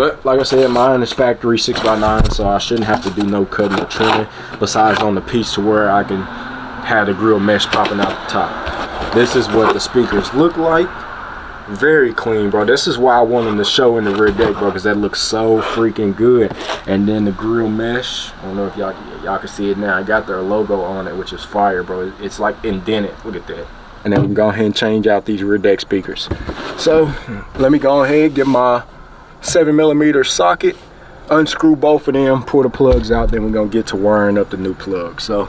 But like I said, mine is factory 6x9, so I shouldn't have to do no cutting or trimming besides on the piece to where I can have the grill mesh popping out the top. This is what the speakers look like. Very clean, bro. This is why I wanted to show in the rear deck, bro, because that looks so freaking good. And then the grill mesh, I don't know if y'all can see it now. I got their logo on it, which is fire, bro. It's like indented. Look at that. And then we can go ahead and change out these rear deck speakers. So let me go ahead and get my 7mm socket, unscrew both of them, pull the plugs out, then we're gonna get to wiring up the new plug. So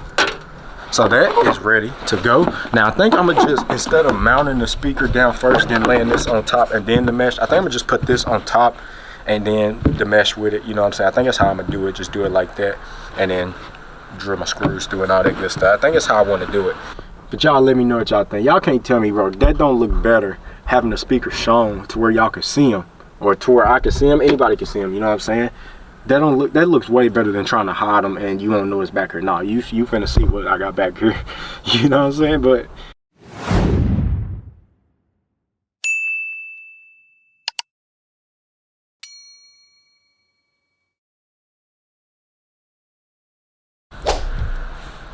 that is ready to go. Now I think I'm gonna just, instead of mounting the speaker down first, then laying this on top and then the mesh, I think I'm gonna just put this on top and then the mesh with it, you know what I'm saying? I think that's how I'm gonna do it, just do it like that, and then drill my screws through and all that good stuff. I think that's how I wanna do it. But y'all let me know what y'all think. Y'all can't tell me, bro, that don't look better having the speaker shown to where y'all can see them, or to where I can see them, anybody can see them, you know what I'm saying? That looks way better than trying to hide them and you don't know it's back here. Nah, you finna see what I got back here. You know what I'm saying? But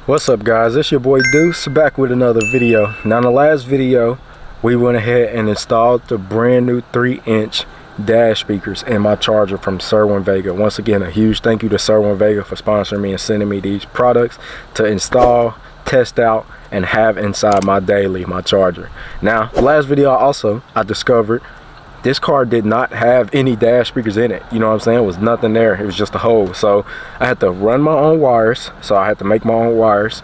what's up, guys? It's your boy Deuce back with another video. Now in the last video we went ahead and installed the brand new 3-inch dash speakers and my charger from Cerwin Vega. Once again, a huge thank you to Cerwin Vega for sponsoring me and sending me these products to install, test out, and have inside my daily, my charger. Now the last video I discovered this car did not have any dash speakers in it. You know what I'm saying? It was nothing there. It was just a hole. So I had to run my own wires. So I had to make my own wires,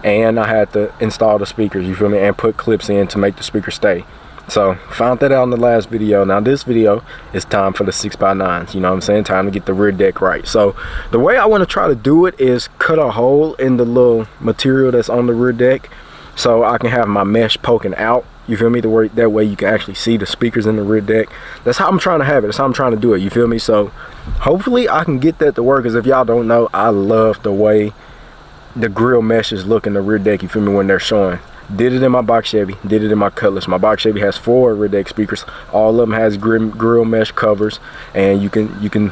and I had to install the speakers, you feel me, and put clips in to make the speaker stay. So found that out in the last video. Now this video is time for the 6x9s, you know what I'm saying? Time to get the rear deck right. So the way I want to try to do it is cut a hole in the little material that's on the rear deck so I can have my mesh poking out, you feel me? That way you can actually see the speakers in the rear deck. That's how I'm trying to have it. That's how I'm trying to do it, you feel me? So hopefully I can get that to work, because if y'all don't know, I love the way the grill meshes look in the rear deck, you feel me, when they're showing. Did it in my box Chevy, did it in my Cutlass. My box Chevy has 4 rear deck speakers. All of them has grill mesh covers, and you can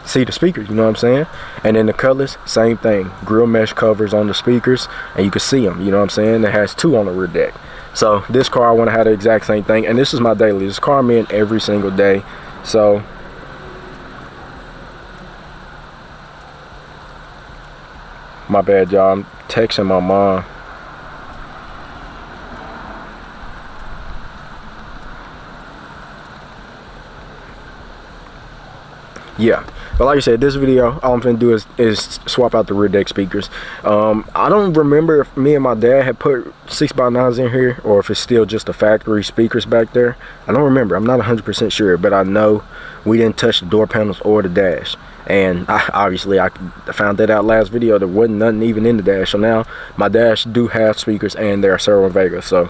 see the speakers, you know what I'm saying? And in the Cutlass, same thing, grill mesh covers on the speakers, and you can see them, you know what I'm saying? It has 2 on the rear deck. So this car I want to have the exact same thing, and this is my daily. This car I'm in every single day. So my bad, y'all, I'm texting my mom. Yeah, but like I said, this video, all I'm finna do is swap out the rear deck speakers. I don't remember if me and my dad had put 6x9s in here, or if it's still just the factory speakers back there. I don't remember. I'm not 100% sure, but I know we didn't touch the door panels or the dash. And obviously I found that out last video. There wasn't nothing even in the dash. So now my dash do have speakers, and they're Cerwin Vega. So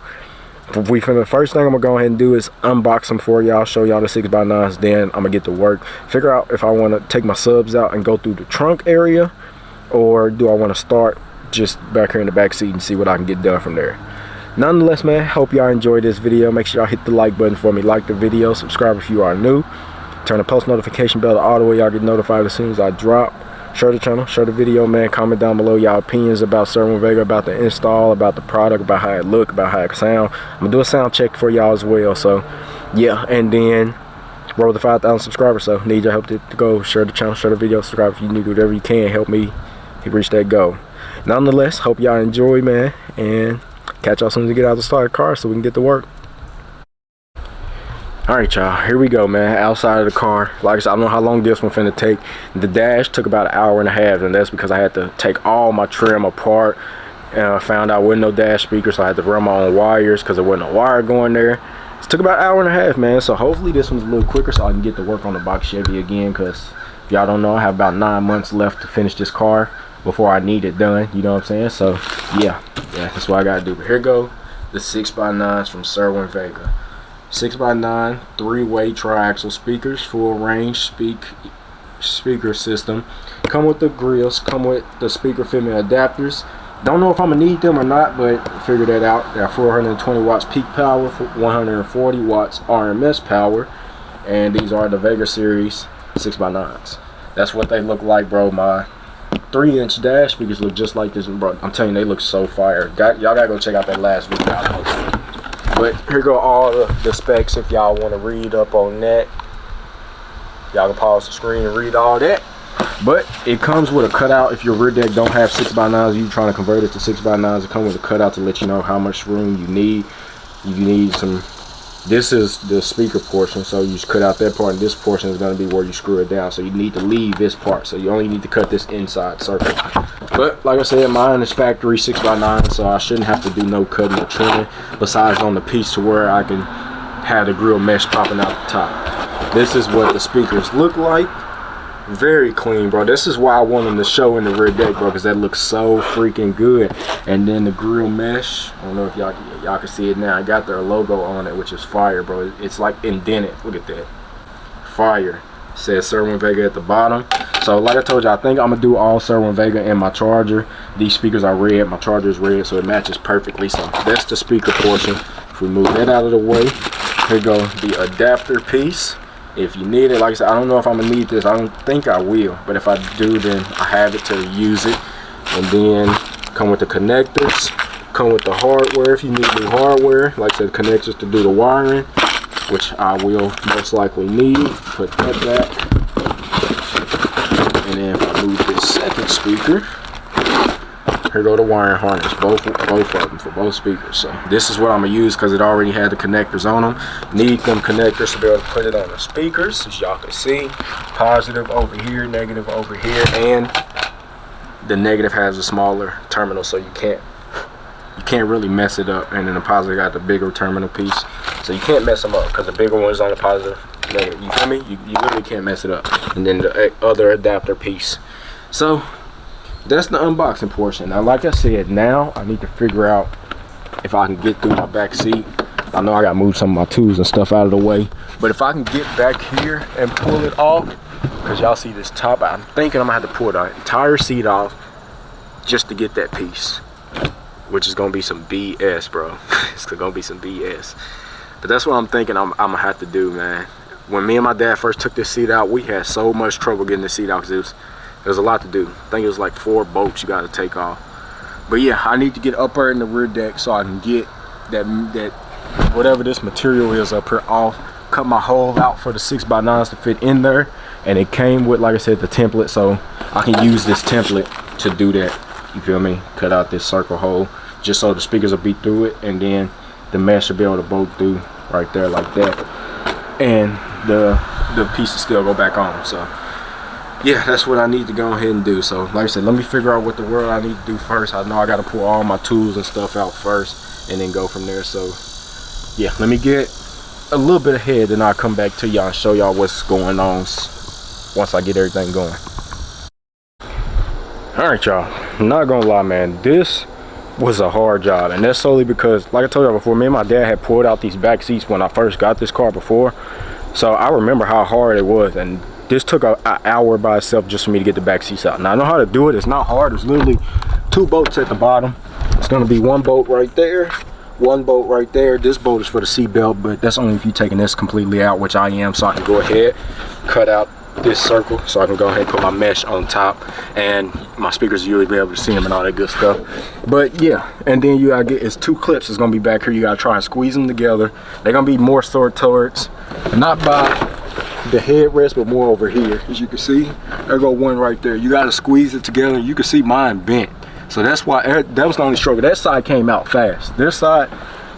the first thing I'm gonna go ahead and do is unbox them for y'all, show y'all the 6x9s, then I'm gonna get to work, figure out if I want to take my subs out and go through the trunk area, or do I want to start just back here in the back seat and see what I can get done from there. Nonetheless, man, hope y'all enjoyed this video. Make sure y'all hit the like button for me, like the video, subscribe if you are new, turn the post notification bell to all the way y'all get notified as soon as I drop. Share the channel, share the video, man. Comment down below y'all opinions about Cerwin Vega, about the install, about the product, about how it look, about how it sound. I'm gonna do a sound check for y'all as well. So yeah, and then roll the 5,000 subscribers. So need your help to go. Share the channel, share the video, subscribe if you need, whatever you can, help me reach that goal. Nonetheless, hope y'all enjoy, man, and catch y'all as soon as we get out of the started car so we can get to work. Alright, y'all, here we go, man. Outside of the car. Like I said, I don't know how long this one finna take. The dash took about 1.5 hours, and that's because I had to take all my trim apart, and I found out there wasn't no dash speaker, so I had to run my own wires because there wasn't a wire going there. It took about 1.5 hours, man. So hopefully this one's a little quicker so I can get to work on the box Chevy again, because if y'all don't know, I have about 9 months left to finish this car before I need it done, you know what I'm saying? So yeah, that's what I gotta do. But here go the 6x9s from Cerwin Vega. 6x9 3-way triaxial speakers, full range speaker system. Come with the grills, come with the speaker fitment adapters. Don't know if I'm gonna need them or not, but figure that out. They are 420 watts peak power, 140 watts RMS power, and these are the Vega series 6x9s. That's what they look like, bro. My 3-inch dash speakers look just like this, bro. I'm telling you, they look so fire. Y'all gotta go check out that last video I posted. But here go all the specs if y'all want to read up on that. Y'all can pause the screen and read all that. But it comes with a cutout. If your rear deck don't have 6x9s, you trying to convert it to 6x9s, it comes with a cutout to let you know how much room you need. You need some. This is the speaker portion, so you just cut out that part, and this portion is going to be where you screw it down. So you need to leave this part, so you only need to cut this inside circle. But like I said, mine is factory 6x9, so I shouldn't have to do no cutting or trimming, besides on the piece to where I can have the grill mesh popping out the top. This is what the speakers look like. Very clean, bro. This is why I want them to show in the rear deck, bro, because that looks so freaking good. And then the grill mesh, I don't know if y'all can see it now. I got their logo on it, which is fire, bro. It's like indented. Look at that. Fire. It says Cerwin Vega at the bottom. So like I told you, I think I'm gonna do all Cerwin Vega in my charger. These speakers are red, my charger is red, so it matches perfectly. So that's the speaker portion. If we move that out of the way, here go the adapter piece. If you need it, like I said, I don't know if I'm gonna need this. I don't think I will, but if I do, then I have it to use it. And then come with the connectors, come with the hardware if you need new hardware. Like I said, connectors to do the wiring, which I will most likely need. Put that back. And then if I move this second speaker, here go the wiring harness, both of them for both speakers. So this is what I'm gonna use because it already had the connectors on them. Need them connectors to be able to put it on the speakers, as y'all can see. Positive over here, negative over here, and the negative has a smaller terminal, so you can't really mess it up. And then the positive got the bigger terminal piece, so you can't mess them up because the bigger one is on the positive, negative. You feel me? You literally can't mess it up. And then the other adapter piece. So that's the unboxing portion. Now, like I said, now I need to figure out if I can get through my back seat. I know I gotta move some of my tools and stuff out of the way, but if I can get back here and pull it off, because y'all see this top, I'm thinking I'm gonna have to pull the entire seat off just to get that piece, which is gonna be some BS, bro. It's gonna be some BS, but that's what I'm thinking I'm gonna have to do, man. When me and my dad first took this seat out, we had so much trouble getting the seat out because there's a lot to do. I think it was like 4 bolts you got to take off. But yeah, I need to get up there in the rear deck so I can get that whatever this material is up here off. Cut my hole out for the 6x9s to fit in there, and it came with, like I said, the template, so I can use this template to do that. You feel me? Cut out this circle hole just so the speakers will be through it, and then the mesh will be able to bolt through right there like that, and the pieces still go back on. So yeah, that's what I need to go ahead and do. So like I said, let me figure out what the world I need to do first. I know I got to pull all my tools and stuff out first and then go from there. So yeah, let me get a little bit ahead, and I'll come back to y'all and show y'all what's going on once I get everything going. All right, y'all, I'm not gonna lie, man, this was a hard job, and that's solely because, like I told y'all before, me and my dad had pulled out these back seats when I first got this car before, so I remember how hard it was. And this took an hour by itself just for me to get the back seats out. Now I know how to do it. It's not hard. It's literally 2 bolts at the bottom. It's gonna be 1 bolt right there, 1 bolt right there. This bolt is for the seat belt, but that's only if you're taking this completely out, which I am, so I can go ahead, cut out this circle so I can go ahead and put my mesh on top, and my speakers usually be able to see them and all that good stuff. But yeah, and then you gotta get, it's 2 clips. It's gonna be back here. You gotta try and squeeze them together. They're gonna be more sort towards, not by the headrest, but more over here. As you can see, there go 1 right there. You got to squeeze it together. You can see mine bent, so that's why that was the only struggle. That side came out fast. This side,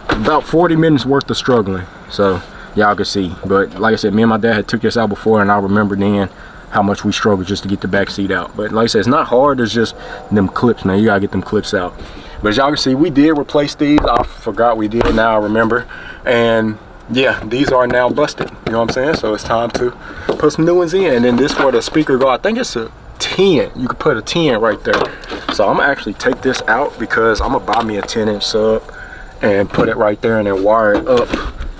about 40 minutes worth of struggling, so y'all can see. But like I said, me and my dad had took this out before, and I remember then how much we struggled just to get the back seat out. But like I said, it's not hard. It's just them clips, man. You gotta get them clips out. But as y'all can see, we did replace these. I forgot we did, now I remember. And yeah, these are now busted, you know what I'm saying? So it's time to put some new ones in. And then this where the speaker go, I think it's a 10. You could put a 10 right there. So I'm gonna actually take this out because I'm gonna buy me a 10-inch sub and put it right there and then wire it up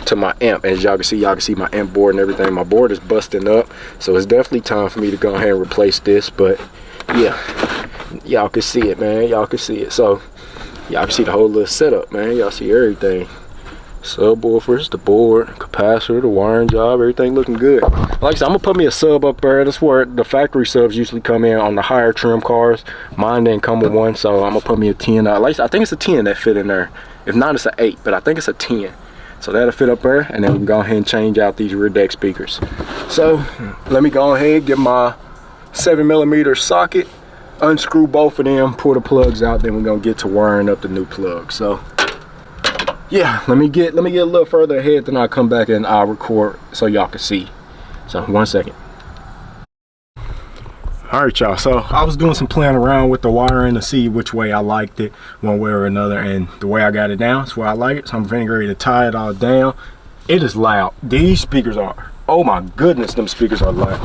to my amp. As y'all can see my amp board and everything. My board is busting up, so it's definitely time for me to go ahead and replace this. But yeah, y'all can see it, man. Y'all can see it. So y'all can see the whole little setup, man. Y'all see everything. Subwoofers, the board, capacitor, the wiring job, everything looking good. Like I said, I'm gonna put me a sub up there. That's where the factory subs usually come in on the higher trim cars. Mine didn't come with one, so I'm gonna put me a 10. Like I said, I think it's a 10 that fit in there. If not, it's an 8, but I think it's a 10. So that'll fit up there, and then we can go ahead and change out these rear deck speakers. So let me go ahead, get my 7mm socket, unscrew both of them, pull the plugs out, then we're gonna get to wiring up the new plug. So yeah, let me get a little further ahead, then I'll come back and I'll record so y'all can see. So 1 second. All right, y'all, so I was doing some playing around with the wiring to see which way I liked it, one way or another, and the way I got it down is where I like it. So I'm getting ready to tie it all down. It is loud. These speakers are, oh my goodness, them speakers are loud.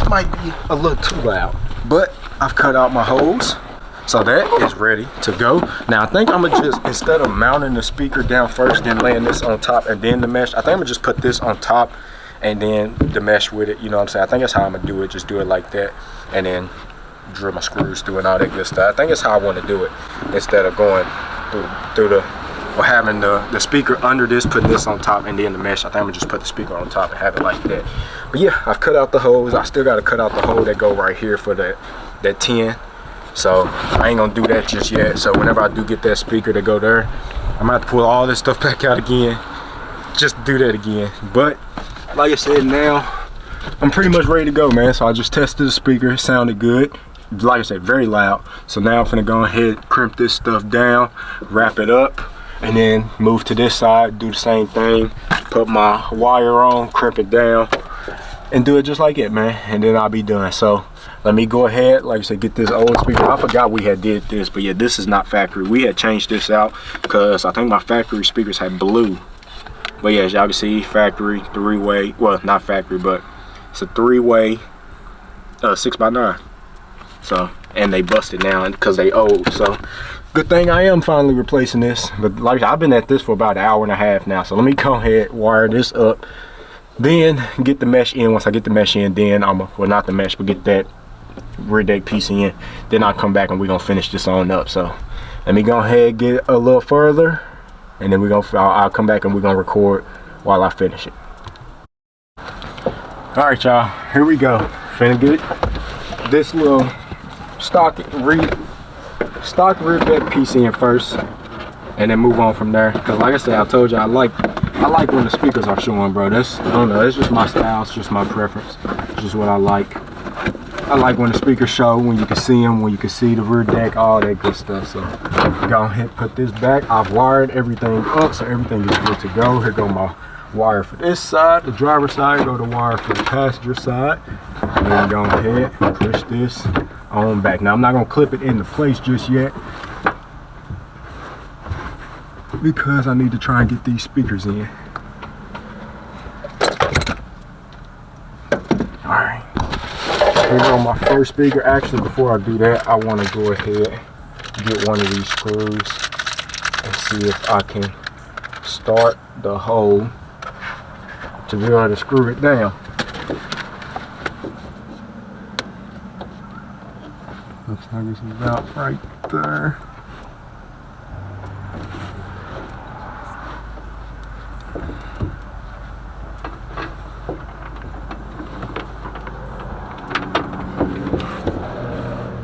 Might be a little too loud, but I've cut out my holes. So that is ready to go. Now I think I'm gonna just, instead of mounting the speaker down first, then laying this on top and then the mesh, I think I'm gonna just put this on top and then the mesh with it, you know what I'm saying? I think that's how I'm gonna do it, just do it like that, and then drill my screws through and all that good stuff. I think that's how I wanna do it, instead of going through the, or having the speaker under this, putting this on top and then the mesh. I think I'm gonna just put the speaker on top and have it like that. But yeah, I've cut out the holes. I still gotta cut out the hole that go right here for that 10. So I ain't gonna do that just yet. So whenever I do get that speaker to go there, I'm gonna have to pull all this stuff back out again, just to do that again. But like I said, now I'm pretty much ready to go, man. So I just tested the speaker, it sounded good. Like I said, very loud. So now I'm gonna go ahead, crimp this stuff down, wrap it up, and then move to this side, do the same thing, put my wire on, crimp it down, and do it just like it, man. And then I'll be done. So let me go ahead, like I said, get this old speaker. I forgot we had did this, but yeah, this is not factory. We had changed this out because I think my factory speakers had blue. But yeah, as y'all can see, factory 3-way, well, not factory, but it's a 3-way 6x9. So, and they busted now because they old. So good thing I am finally replacing this. But like I said, I've been at this for about an hour and a half now. So let me go ahead, wire this up, then get the mesh in. Once I get the mesh in, then well, not the mesh, but get that rear deck piece in, then I'll come back and we're gonna finish this on up. So let me go ahead, get a little further, and then I'll come back and we're gonna record while I finish it. All right, y'all, here we go. Finna get this little stock rear deck piece in first, and then move on from there. Because like I said, I told you I like when the speakers are showing, bro. That's, I don't know, it's just my style, it's just my preference, it's just what I like. I like when the speakers show, when you can see them, when you can see the rear deck, all that good stuff. So go ahead, put this back. I've wired everything up, so everything is good to go. Here go my wire for this side, the driver's side, go the wire for the passenger side. And then go ahead and push this on back. Now I'm not gonna clip it into place just yet because I need to try and get these speakers in. Alright. Here go my first speaker. Actually, before I do that, I want to go ahead and get one of these screws and see if I can start the hole to be able to screw it down. Looks like it's about right there.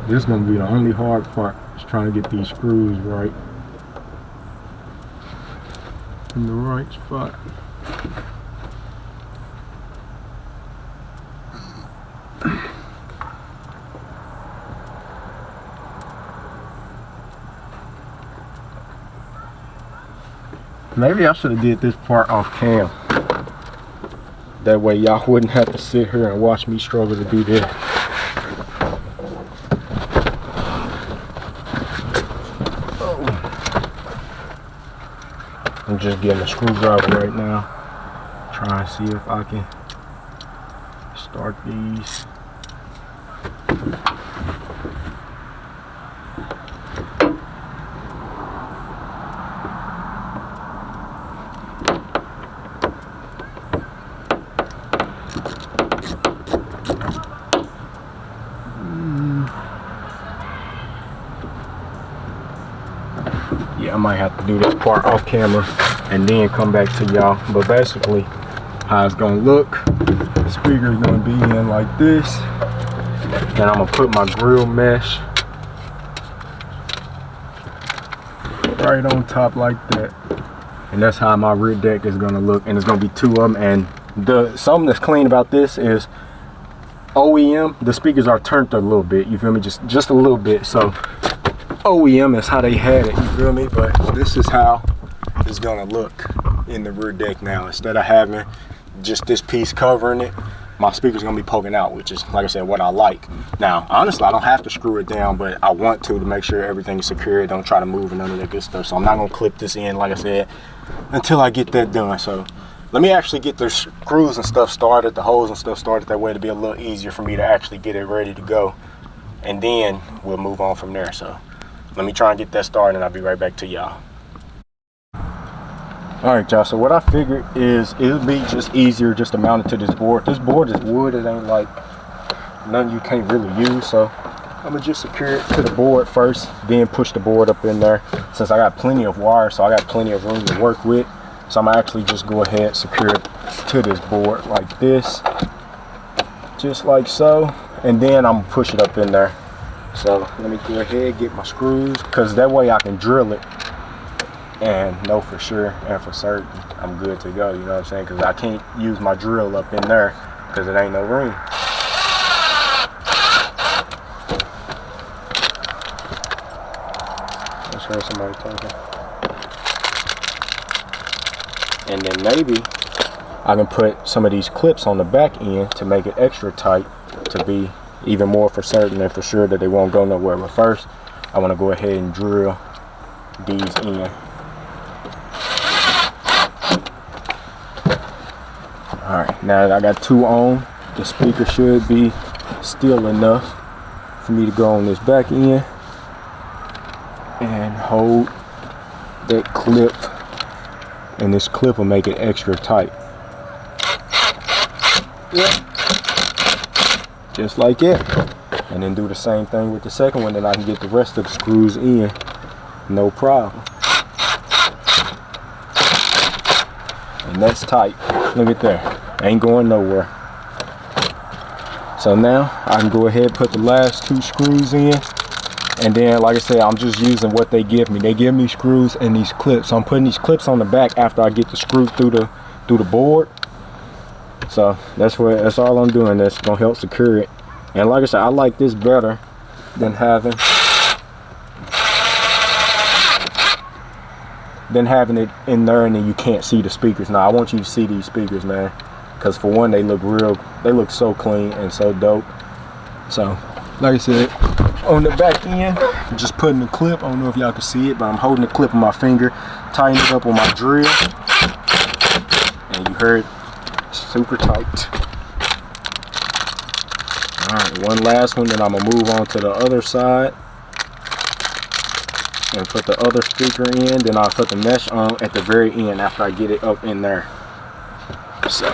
This is going to be the only hard part, is trying to get these screws right in the right spot. Maybe I should have did this part off cam. That way y'all wouldn't have to sit here and watch me struggle to do this. I'm just getting a screwdriver right now, trying to see if I can start these. I might have to do this part off camera and then come back to y'all. But basically, how it's gonna look, the speaker is gonna be in like this, and I'm gonna put my grill mesh right on top like that, and that's how my rear deck is gonna look. And it's gonna be two of them. And something that's clean about this is OEM, the speakers are turned a little bit, you feel me, just a little bit. So OEM is how they had it, you feel me, but this is how it's gonna look in the rear deck now. Instead of having just this piece covering it, my speaker's gonna be poking out, which is, like I said, what I like. Now honestly, I don't have to screw it down, but I want to make sure everything's secure. Don't try to move and none of that good stuff. So I'm not gonna clip this in, like I said, until I get that done. So let me actually get the screws and stuff started, the holes and stuff started, that way to be a little easier for me to actually get it ready to go, and then we'll move on from there. So let me try and get that started, and I'll be right back to y'all. All right, y'all, so what I figured is it'll be just easier just to mount it to this board. This board is wood, it ain't like nothing you can't really use. So I'm gonna just secure it to the board first, then push the board up in there. Since I got plenty of wire, so I got plenty of room to work with. So I'm gonna actually just go ahead and secure it to this board like this, just like so, and then I'm gonna push it up in there. So let me go ahead and get my screws, because that way I can drill it and know for sure and for certain I'm good to go, you know what I'm saying? Because I can't use my drill up in there because it ain't no room. I just heard somebody talking. And then maybe I can put some of these clips on the back end to make it extra tight, to be even more for certain and for sure that they won't go nowhere. But first, I want to go ahead and drill these in. All right, now that I got two on, the speaker should be still enough for me to go on this back end and hold that clip, and this clip will make it extra tight. Yep. Just like that. And then do the same thing with the second one, then I can get the rest of the screws in, no problem. And that's tight. Look at there. Ain't going nowhere. So now I can go ahead and put the last two screws in. And then, like I said, I'm just using what they give me. They give me screws and these clips. So I'm putting these clips on the back after I get the screw through the board. So that's all I'm doing. That's gonna help secure it. And like I said, I like this better than having it in there and then you can't see the speakers. Now I want you to see these speakers, man, because for one, they look so clean and so dope. So like I said, on the back end, I'm just putting the clip, I don't know if y'all can see it, but I'm holding the clip on my finger, tying it up on my drill, and you heard, super tight. All right, one last one, then I'm gonna move on to the other side and put the other speaker in. Then I'll put the mesh on at the very end after I get it up in there. So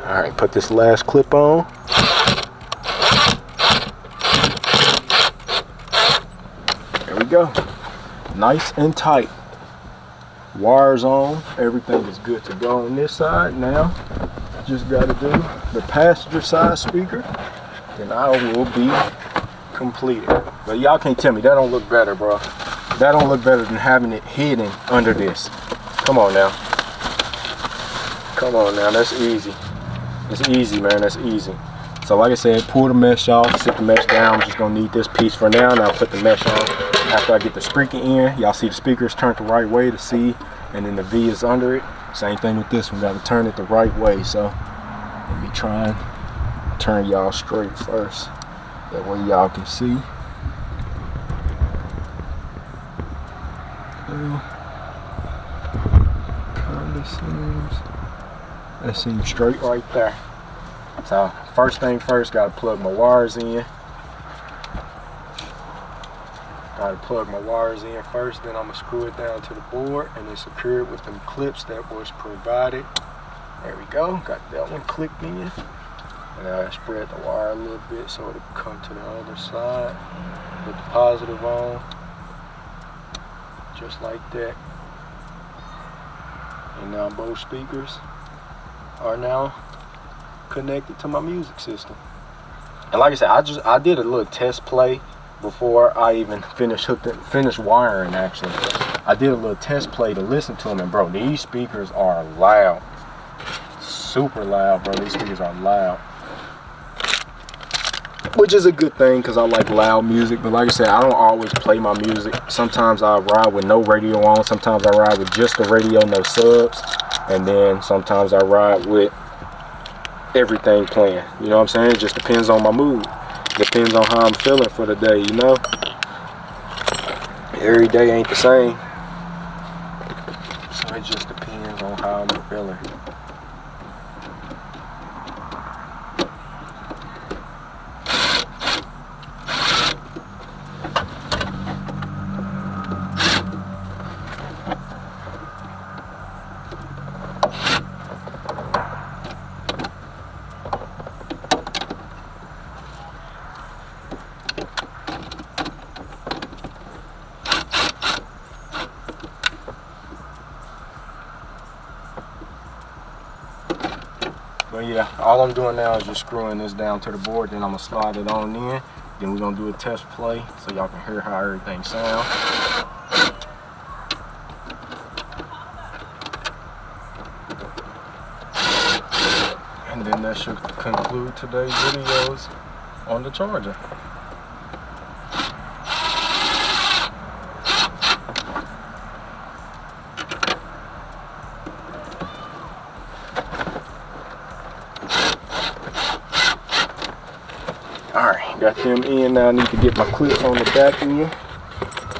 all right, put this last clip on. There we go. Nice and tight. Wires on. Everything is good to go on this side. Now, just got to do the passenger side speaker. Then I will be completed. But y'all can't tell me that don't look better, bro. That don't look better than having it hidden under this. Come on now. Come on now. That's easy. It's easy, man. That's easy. So like I said, pull the mesh off, sit the mesh down. I'm just gonna need this piece for now, and I'll put the mesh on after I get the speaker in. Y'all see the speakers turned the right way, to C, and then the V is under it. Same thing with this one, gotta turn it the right way. So let me try and turn y'all straight first. That way y'all can see. Kinda seems, that seems straight right there. So first thing first, gotta plug my wires in. Gotta plug my wires in first, then I'm gonna screw it down to the board and then secure it with them clips that was provided. There we go, got that one clicked in. And I spread the wire a little bit so it'll come to the other side. Put the positive on, just like that. And now both speakers are now connected to my music system. And like I said, I did a little test play before I even finished wiring. Actually, I did a little test play to listen to them, and bro, these speakers are loud, super loud, bro. These speakers are loud, which is a good thing because I like loud music. But like I said, I don't always play my music. Sometimes I ride with no radio on, sometimes I ride with just the radio, no subs, and then sometimes I ride with everything playing. You know what I'm saying? It just depends on my mood. Depends on how I'm feeling for the day, you know? Every day ain't the same. So it just depends on how I'm feeling. But yeah, all I'm doing now is just screwing this down to the board, then I'm gonna slide it on in. Then we're gonna do a test play so y'all can hear how everything sounds. And then that should conclude today's videos on the charger. Alright, got them in. Now I need to get my clips on the back end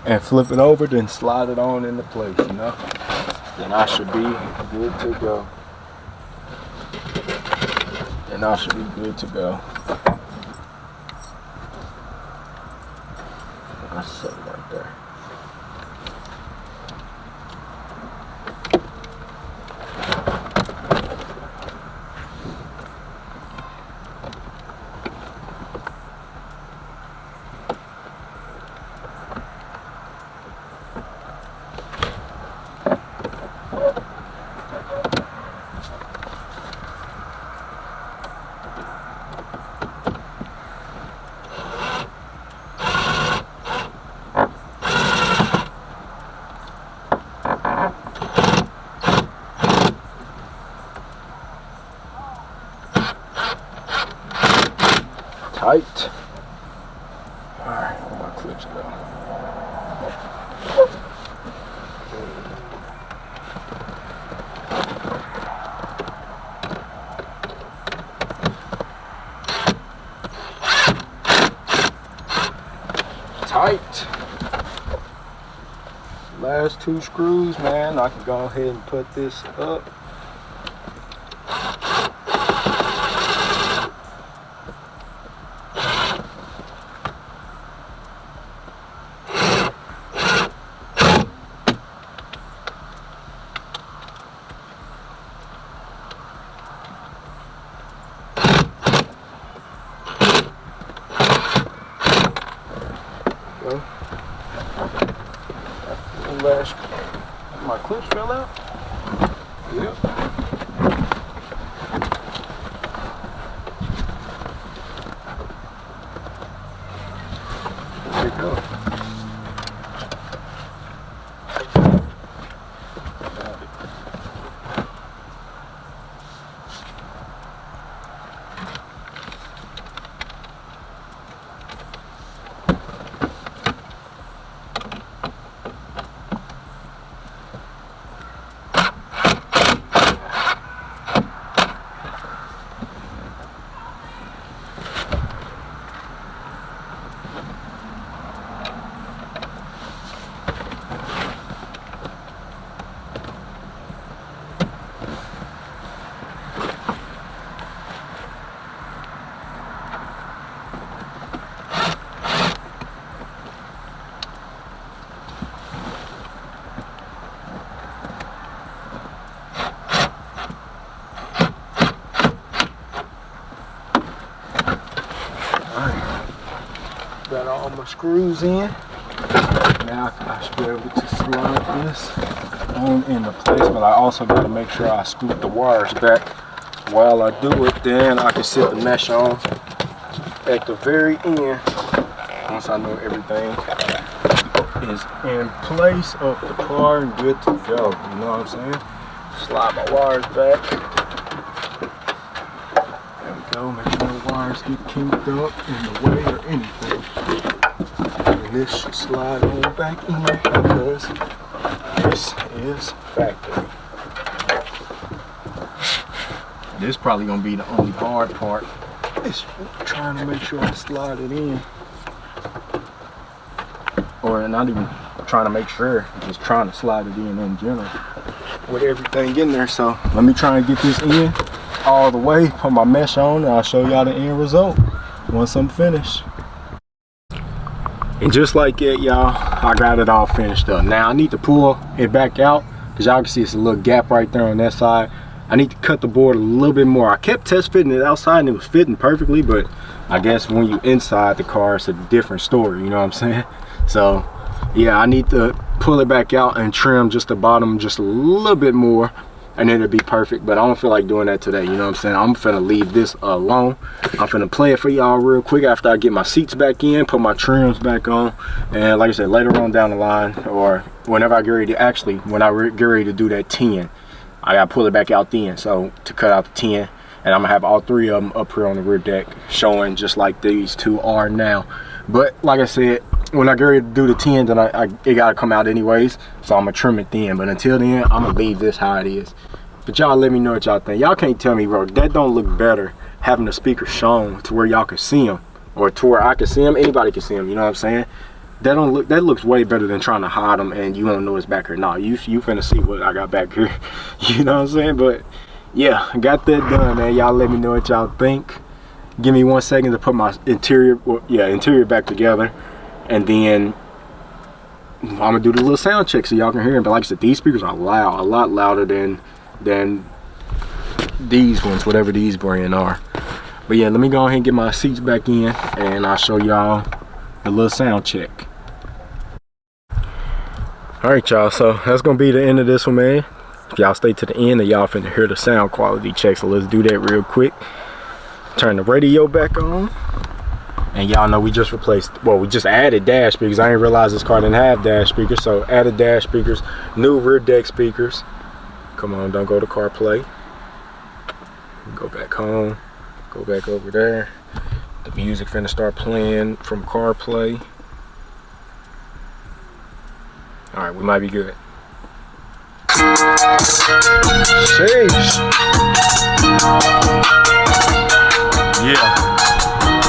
and flip it over, then slide it on into place, you know? Then I should be good to go. Then I should be good to go. That's something right there. Tight. Alright, where my clips go? Tight. Last two screws, man. I can go ahead and put this up. Last, my clips fell out. Yep. There you go. Got all my screws in. Now I should be able to slide this on into place, but I also got to make sure I scoot the wires back. While I do it, then I can set the mesh on at the very end once I know everything is in place of the car and good to go. You know what I'm saying? Slide my wires back. There we go. Make sure the wires get kinked up in the way or anything. And this should slide on back in because this is factory. This probably gonna be the only hard part. Is trying to make sure I slide it in. Or not even trying to make sure, just trying to slide it in general with everything in there. So let me try and get this in all the way, put my mesh on, and I'll show y'all the end result once I'm finished. And just like that, y'all, I got it all finished up. Now I need to pull it back out because y'all can see it's a little gap right there on that side. I need to cut the board a little bit more. I kept test fitting it outside and it was fitting perfectly, but I guess when you inside the car, it's a different story, you know what I'm saying? So yeah, I need to pull it back out and trim just the bottom just a little bit more, and it'll be perfect. But I don't feel like doing that today, you know what I'm saying? I'm finna leave this alone. I'm finna play it for y'all real quick after I get my seats back in, put my trims back on, and like I said, later on down the line, or whenever I get ready to, actually when I get ready to do that 10, I gotta pull it back out then, so to cut out the 10, and I'm gonna have all 3 of them up here on the rear deck showing just like these 2 are now. But like I said, when I get ready to do the 10, then it gotta come out anyways, so I'm gonna trim it then. But until then, I'm gonna leave this how it is. But y'all let me know what y'all think. Y'all can't tell me, bro, that don't look better having the speakers shown to where y'all can see them, or to where I can see them, anybody can see them, you know what I'm saying? That looks way better than trying to hide them and you don't know it's back here. Nah, you finna see what I got back here. You know what I'm saying? But yeah, I got that done, man. Y'all let me know what y'all think. Give me 1 second to put my interior back together, and then I'm gonna do the little sound check so y'all can hear it. But like I said, these speakers are loud, a lot louder than these ones, whatever these brand are. But yeah, let me go ahead and get my seats back in, and I'll show y'all the little sound check. All right, y'all, so that's gonna be the end of this one, man. If y'all stay to the end, and y'all finna hear the sound quality check, so let's do that real quick. Turn the radio back on, and y'all know we just replaced, well, we just added dash speakers. I didn't realize this car didn't have dash speakers, so added dash speakers, new rear deck speakers. Come on, don't go to CarPlay. Go back home, go back over there. The music finna start playing from CarPlay. All right, we might be good. Sheesh. Yeah,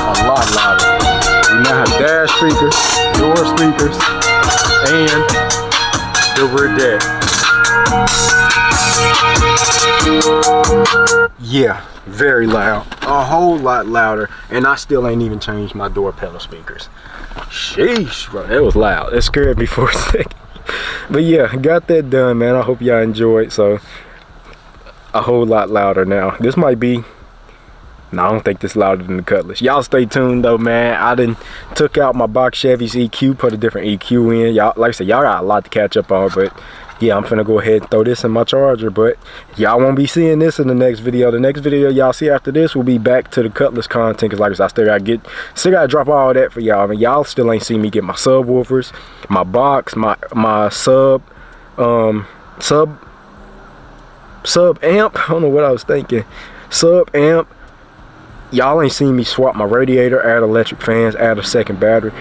a lot louder. We now have dash speakers, door speakers, and the rear deck. Yeah, very loud, a whole lot louder, and I still ain't even changed my door pedal speakers. Sheesh, bro, that was loud. That scared me for a second. But yeah, got that done, man. I hope y'all enjoyed. So a whole lot louder now. This might be, no, I don't think this louder than the Cutlass. Y'all stay tuned though, man. I done took out my box Chevy's EQ, put a different EQ in. Y'all, like I said, y'all got a lot to catch up on, but yeah, I'm finna go ahead and throw this in my charger. But y'all won't be seeing this in the next video. The next video y'all see after this will be back to the Cutlass content, because like I said, I still gotta drop all that for y'all. I mean, y'all still ain't see me get my subwoofers, my box, my sub amp. I don't know what I was thinking. Sub amp. Y'all ain't seen me swap my radiator, add electric fans, add a second battery.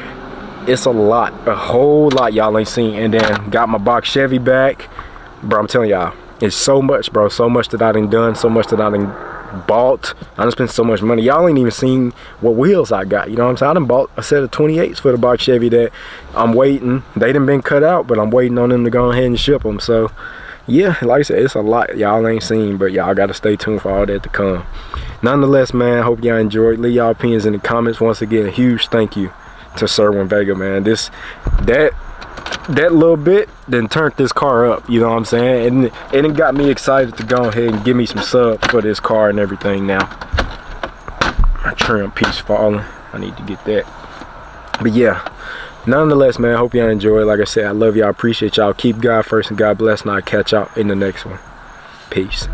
It's a lot, a whole lot y'all ain't seen. And then got my box Chevy back. Bro, I'm telling y'all, it's so much, bro. So much that I done done, so much that I done bought. I done spent so much money. Y'all ain't even seen what wheels I got. You know what I'm saying? I done bought a set of 28s for the box Chevy that I'm waiting. They done been cut out, but I'm waiting on them to go ahead and ship them. So yeah, like I said, it's a lot y'all ain't seen, but y'all gotta stay tuned for all that to come. Nonetheless, man, hope y'all enjoyed. Leave y'all opinions in the comments. Once again, a huge thank you to Cerwin Vega, man. That little bit then turned this car up, you know what I'm saying? And it got me excited to go ahead and give me some sub for this car and everything now. My trim piece falling. I need to get that. But yeah, nonetheless, man, I hope y'all enjoy. Like I said, I love y'all, appreciate y'all. Keep God first and God bless, and I'll catch y'all in the next one. Peace.